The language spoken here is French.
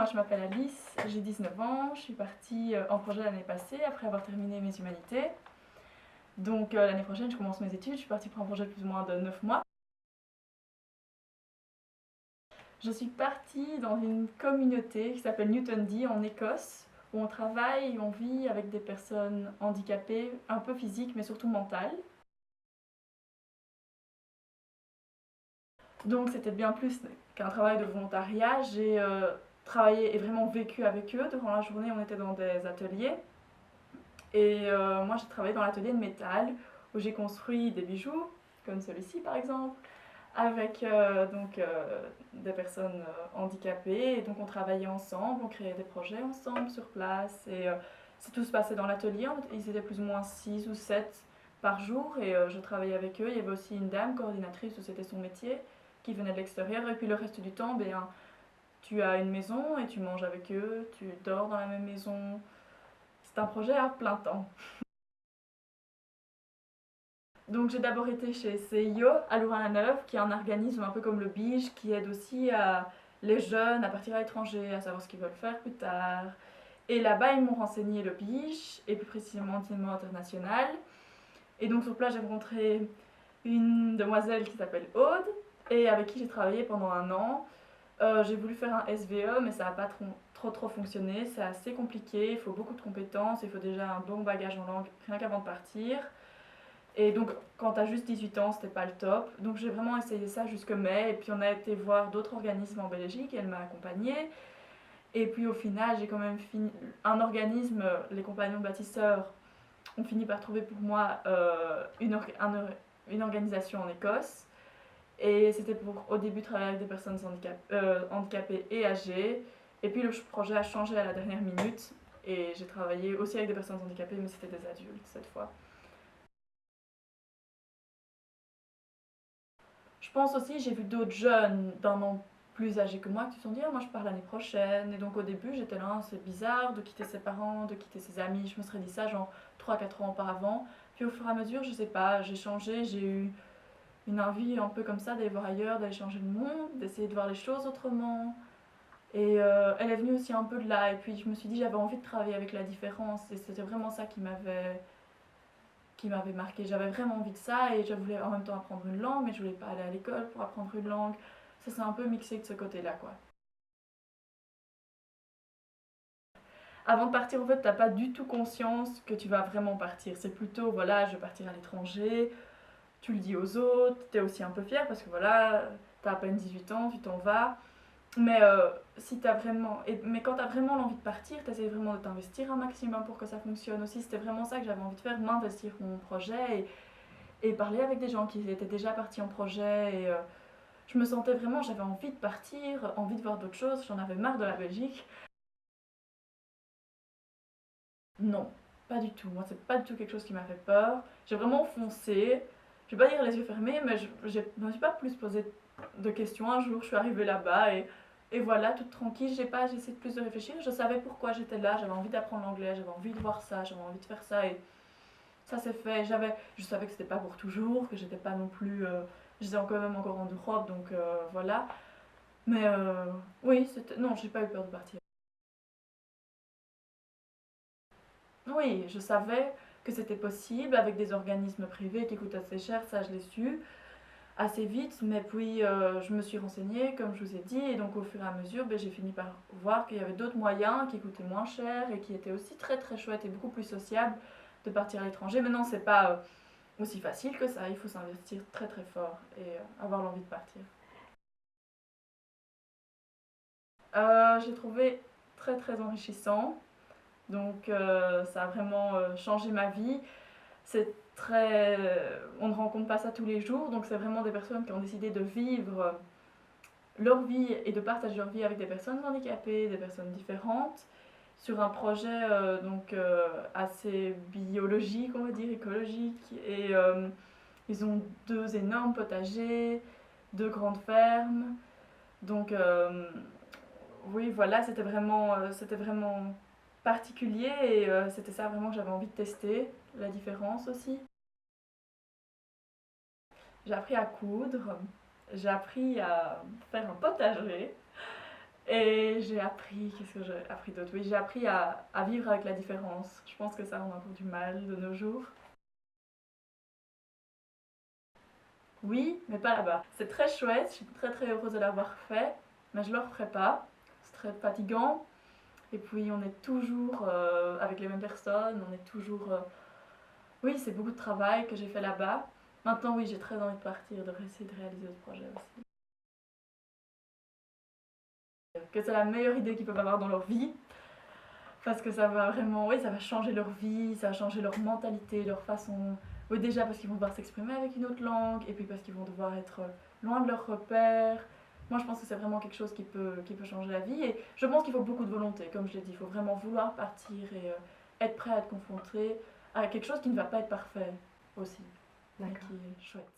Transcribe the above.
Moi, je m'appelle Alice, j'ai 19 ans, je suis partie en projet l'année passée après avoir terminé mes humanités. Donc l'année prochaine, je commence mes études, je suis partie pour un projet de plus ou moins de 9 mois. Je suis partie dans une communauté qui s'appelle Newton Dee en Écosse, où on travaille et on vit avec des personnes handicapées, un peu physiques mais surtout mentales. Donc c'était bien plus qu'un travail de volontariat. J'ai travaillé et vraiment vécu avec eux. Durant la journée, on était dans des ateliers. Et moi, j'ai travaillé dans l'atelier de métal où j'ai construit des bijoux, comme celui-ci par exemple, avec des personnes handicapées. Et donc, on travaillait ensemble, on créait des projets ensemble sur place. Et tout se passait dans l'atelier. Ils étaient plus ou moins 6 ou 7 par jour. Et je travaillais avec eux. Il y avait aussi une dame coordinatrice où c'était son métier qui venait de l'extérieur. Et puis le reste du temps, ben, tu as une maison et tu manges avec eux, tu dors dans la même maison. C'est un projet à plein temps. Donc j'ai d'abord été chez CIO à Louvain-la-Neuve, qui est un organisme un peu comme le BIGE, qui aide aussi les jeunes à partir à l'étranger, à savoir ce qu'ils veulent faire plus tard. Et là-bas, ils m'ont renseigné le BIGE, et plus précisément l'enseignement international. Et donc sur place, j'ai rencontré une demoiselle qui s'appelle Aude, et avec qui j'ai travaillé pendant un an. J'ai voulu faire un SVE, mais ça n'a pas trop fonctionné. C'est assez compliqué, il faut beaucoup de compétences, il faut déjà un bon bagage en langue, rien qu'avant de partir. Et donc, quand t'as juste 18 ans, c'était pas le top. Donc, j'ai vraiment essayé ça jusque mai. Et puis, on a été voir d'autres organismes en Belgique et elle m'a accompagnée. Et puis, au final, j'ai quand même fini. Un organisme, les Compagnons bâtisseurs, ont fini par trouver pour moi une organisation en Écosse. Et c'était pour au début travailler avec des personnes handicapées et âgées. Et puis, le projet a changé à la dernière minute. Et j'ai travaillé aussi avec des personnes handicapées, mais c'était des adultes cette fois. Je pense aussi, j'ai vu d'autres jeunes d'un an plus âgés que moi qui se sont dit ah, moi je pars l'année prochaine. Et donc au début j'étais là, c'est bizarre de quitter ses parents, de quitter ses amis. Je me serais dit ça genre 3 4 ans auparavant. Puis au fur et à mesure, je sais pas, j'ai changé, j'ai eu une envie un peu comme ça d'aller voir ailleurs, d'aller changer le monde, d'essayer de voir les choses autrement. Et elle est venue aussi un peu de là. Et puis je me suis dit j'avais envie de travailler avec la différence. Et c'était vraiment ça qui m'avait marqué. J'avais vraiment envie de ça et je voulais en même temps apprendre une langue, mais je voulais pas aller à l'école pour apprendre une langue. Ça s'est un peu mixé de ce côté-là, quoi. Avant de partir, en fait, t'as pas du tout conscience que tu vas vraiment partir. C'est plutôt, voilà, je vais partir à l'étranger, tu le dis aux autres, t'es aussi un peu fier parce que voilà, t'as à peine 18 ans, tu t'en vas. Mais si t'as vraiment, mais quand t'as vraiment l'envie de partir, t'essayes vraiment de t'investir un maximum pour que ça fonctionne aussi. C'était vraiment ça que j'avais envie de faire, m'investir pour mon projet et parler avec des gens qui étaient déjà partis en projet. Et je me sentais vraiment, j'avais envie de partir, envie de voir d'autres choses. J'en avais marre de la Belgique. Non, pas du tout. Moi, c'est pas du tout quelque chose qui m'a fait peur. J'ai vraiment foncé. Je vais pas dire les yeux fermés, mais je me suis pas plus posé de questions. Un jour, je suis arrivée là-bas et voilà, toute tranquille. J'ai essayé de plus de réfléchir. Je savais pourquoi j'étais là. J'avais envie d'apprendre l'anglais. J'avais envie de voir ça. J'avais envie de faire ça. Et ça s'est fait. Je savais que c'était pas pour toujours, que j'étais pas non plus. J'étais quand même encore en Europe, donc voilà. Mais oui, non, j'ai pas eu peur de partir. Oui, je savais que c'était possible avec des organismes privés qui coûtent assez cher, ça je l'ai su assez vite, mais puis je me suis renseignée, comme je vous ai dit, et donc au fur et à mesure, ben, j'ai fini par voir qu'il y avait d'autres moyens qui coûtaient moins cher et qui étaient aussi très très chouettes et beaucoup plus sociables de partir à l'étranger. Maintenant, c'est pas aussi facile que ça, il faut s'investir très très fort et avoir l'envie de partir. J'ai trouvé très très enrichissant. Donc ça a vraiment changé ma vie. C'est très... On ne rencontre pas ça tous les jours, donc c'est vraiment des personnes qui ont décidé de vivre leur vie et de partager leur vie avec des personnes handicapées, des personnes différentes, sur un projet assez biologique, on va dire, écologique. Et ils ont 2 énormes potagers, 2 grandes fermes. Donc oui, voilà, c'était vraiment particulier et c'était ça vraiment que j'avais envie de tester, la différence aussi. J'ai appris à coudre, j'ai appris à faire un potager Et j'ai appris, qu'est-ce que j'ai appris d'autre? Oui, j'ai appris à vivre avec la différence. Je pense que ça, on a encore du mal de nos jours. Oui, mais pas là-bas. C'est très chouette, je suis très très heureuse de l'avoir fait, mais je ne le referai pas. C'est très fatigant. Et puis on est toujours avec les mêmes personnes, on est toujours... Oui, c'est beaucoup de travail que j'ai fait là-bas. Maintenant, oui, j'ai très envie de partir, de essayer de réaliser d'autres projets aussi. Que c'est la meilleure idée qu'ils peuvent avoir dans leur vie, parce que ça va vraiment, oui, ça va changer leur vie, ça va changer leur mentalité, leur façon. Oui, déjà parce qu'ils vont devoir s'exprimer avec une autre langue, et puis parce qu'ils vont devoir être loin de leurs repères. Moi, je pense que c'est vraiment quelque chose qui peut changer la vie, et je pense qu'il faut beaucoup de volonté, comme je l'ai dit, il faut vraiment vouloir partir et être prêt à être confronté à quelque chose qui ne va pas être parfait aussi, mais qui est chouette.